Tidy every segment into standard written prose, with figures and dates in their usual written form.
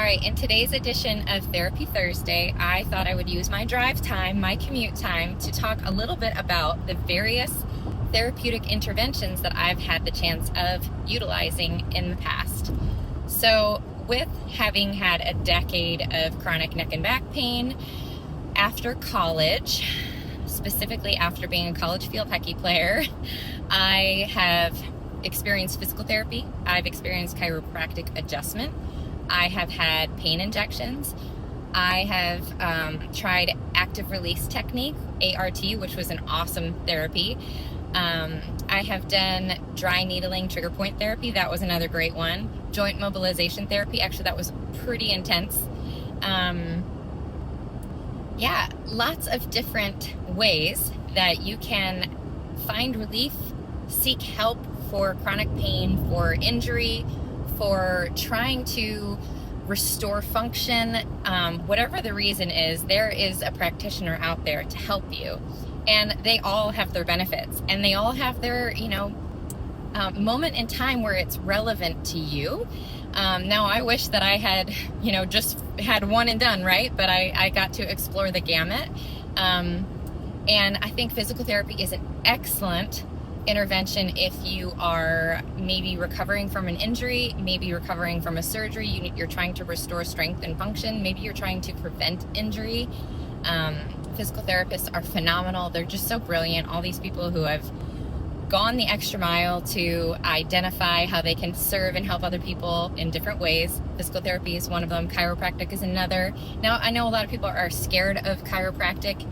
right, in today's edition of Therapy Thursday, I thought I would use my drive time, my commute time, to talk a little bit about the various therapeutic interventions that I've had the chance of utilizing in the past. So, with having had a decade of chronic neck and back pain after college, specifically after being a college field hockey player, I have experienced physical therapy, I've experienced chiropractic adjustment, I have had pain injections, I have tried active release technique, ART, which was an awesome therapy. I have done dry needling trigger point therapy, that was another great one. Joint mobilization therapy, actually that was pretty intense. Yeah, lots of different ways that you can find relief, seek help for chronic pain, for injury, for trying to restore function. Whatever the reason is, there is a practitioner out there to help you. And they all have their benefits, and they all have their, moment in time where it's relevant to you. Now, I wish that I had, just had one and done, right? But I got to explore the gamut. And I think physical therapy is an excellent intervention if you are maybe recovering from an injury, maybe recovering from a surgery, you're trying to restore strength and function, maybe you're trying to prevent injury. Physical therapists are phenomenal. They're just so brilliant. All these people who have gone the extra mile to identify how they can serve and help other people in different ways. Physical therapy is one of them. Chiropractic is another. Now, I know a lot of people are scared of chiropractic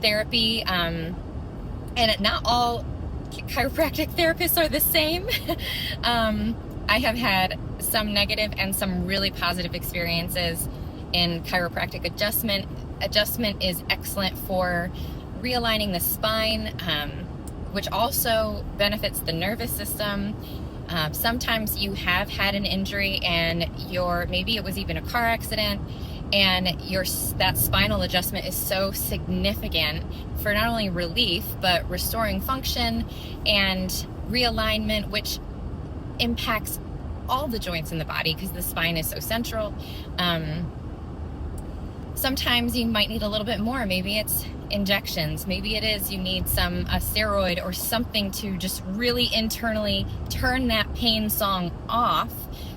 therapy, and not all chiropractic therapists are the same. I have had some negative and some really positive experiences in chiropractic adjustment. Adjustment is excellent for realigning the spine, which also benefits the nervous system. Sometimes you have had an injury and maybe it was even a car accident, and that spinal adjustment is so significant for not only relief but restoring function and realignment, which impacts all the joints in the body because the spine is so central. Sometimes you might need a little bit more. Maybe it's injections. Maybe it is you need a steroid or something to just really internally turn that pain song off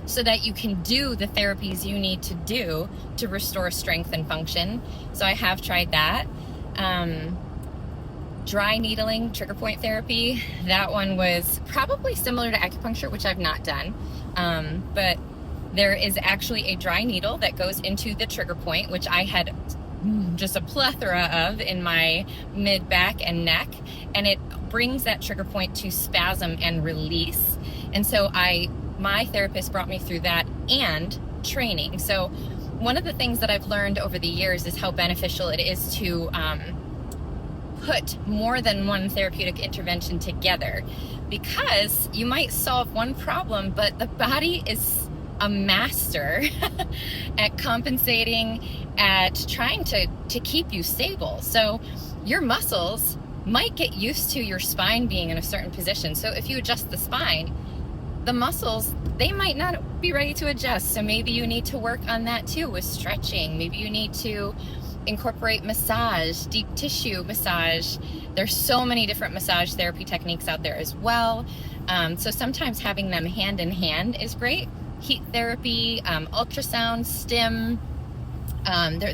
so that you can do the therapies you need to do to restore strength and function. So I have tried that. Dry needling trigger point therapy, that one was probably similar to acupuncture, which I've not done. But there is actually a dry needle that goes into the trigger point, which I had just a plethora of in my mid back and neck, and it brings that trigger point to spasm and release. And so my therapist brought me through that and training. So one of the things that I've learned over the years is how beneficial it is to put more than one therapeutic intervention together, because you might solve one problem, but the body is a master at compensating, at trying to keep you stable. So your muscles might get used to your spine being in a certain position. So if you adjust the spine, the muscles, they might not be ready to adjust. So maybe you need to work on that too with stretching. Maybe you need to incorporate massage, deep tissue massage. There's so many different massage therapy techniques out there as well. So sometimes having them hand in hand is great. Heat therapy, ultrasound, stim,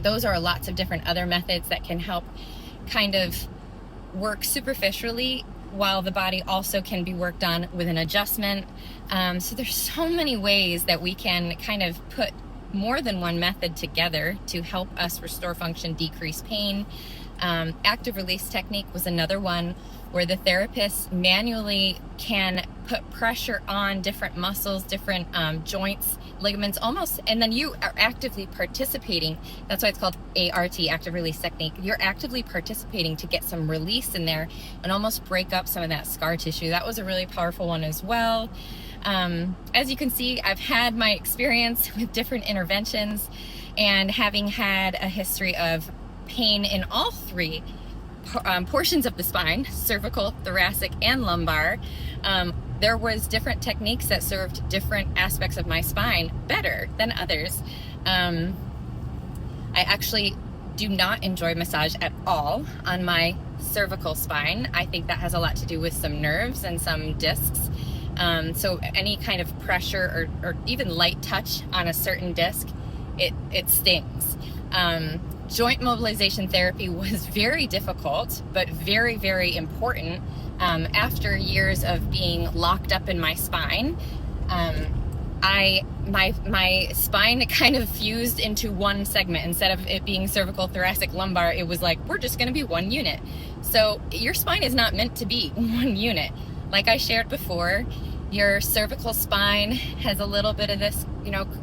those are lots of different other methods that can help kind of work superficially while the body also can be worked on with an adjustment. So there's so many ways that we can kind of put more than one method together to help us restore function, decrease pain. Active release technique was another one where the therapist manually can put pressure on different muscles, different joints, ligaments, almost, and then you are actively participating. That's why it's called ART, active release technique. You're actively participating to get some release in there and almost break up some of that scar tissue. That was a really powerful one as well. As you can see, I've had my experience with different interventions, and having had a history of pain in all three portions of the spine, cervical, thoracic, and lumbar, there was different techniques that served different aspects of my spine better than others. I actually do not enjoy massage at all on my cervical spine. I think that has a lot to do with some nerves and some discs. So any kind of pressure or even light touch on a certain disc, it stings. Joint mobilization therapy was very difficult, but very, very important. After years of being locked up in my spine, my spine kind of fused into one segment. Instead of it being cervical, thoracic, lumbar, it was like, we're just going to be one unit. So your spine is not meant to be one unit. Like I shared before, your cervical spine has a little bit of this,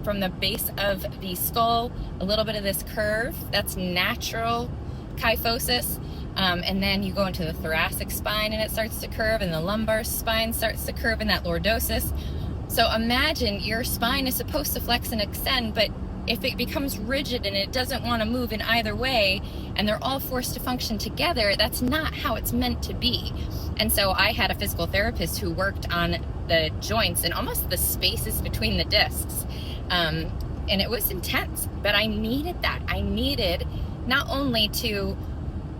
from the base of the skull, a little bit of this curve. That's natural kyphosis. And then you go into the thoracic spine and it starts to curve, and the lumbar spine starts to curve in that lordosis. So imagine your spine is supposed to flex and extend, but if it becomes rigid and it doesn't want to move in either way, and they're all forced to function together, that's not how it's meant to be. And so I had a physical therapist who worked on the joints and almost the spaces between the discs. And it was intense, but I needed that. I needed not only to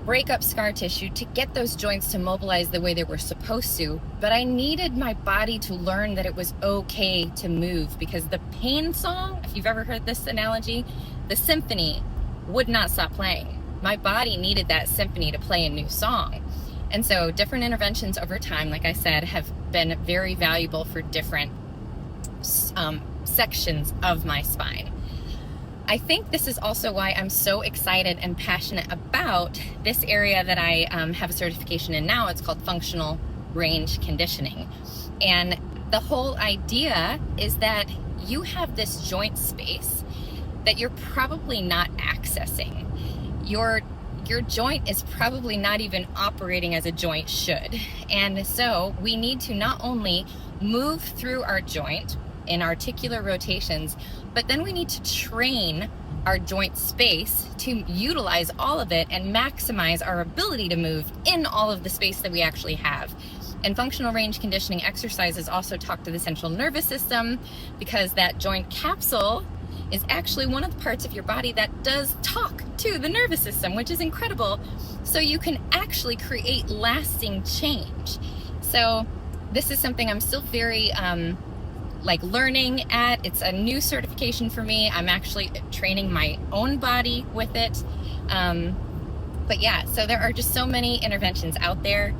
break up scar tissue to get those joints to mobilize the way they were supposed to, but I needed my body to learn that it was okay to move, because the pain song, if you've ever heard this analogy, the symphony would not stop playing. My body needed that symphony to play a new song. And so different interventions over time, like I said, have been very valuable for different sections of my spine. I think this is also why I'm so excited and passionate about this area that I have a certification in now. It's called functional range conditioning. And the whole idea is that you have this joint space that you're probably not accessing. Your joint is probably not even operating as a joint should. And so we need to not only move through our joint in articular rotations, but then we need to train our joint space to utilize all of it and maximize our ability to move in all of the space that we actually have. And functional range conditioning exercises also talk to the central nervous system, because that joint capsule is actually one of the parts of your body that does talk to the nervous system, which is incredible. So you can actually create lasting change. So this is something I'm still very learning at. It's a new certification for me. I'm actually training my own body with it. But yeah, so there are just so many interventions out there.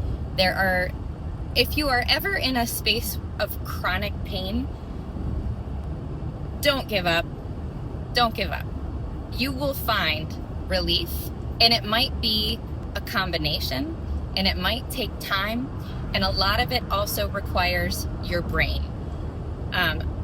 If you are ever in a space of chronic pain, don't give up. Don't give up. You will find relief, and it might be a combination, and it might take time, and a lot of it also requires your brain.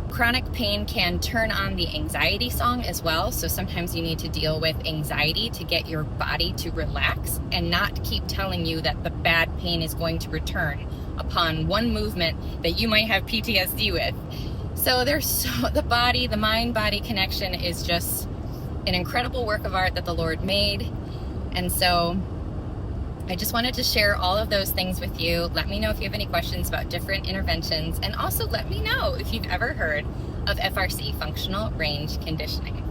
Chronic pain can turn on the anxiety song as well. So sometimes you need to deal with anxiety to get your body to relax and not keep telling you that the bad pain is going to return upon one movement that you might have PTSD with. So the mind-body connection is just an incredible work of art that the Lord made. And so I just wanted to share all of those things with you. Let me know if you have any questions about different interventions, and also let me know if you've ever heard of FRC, functional range conditioning.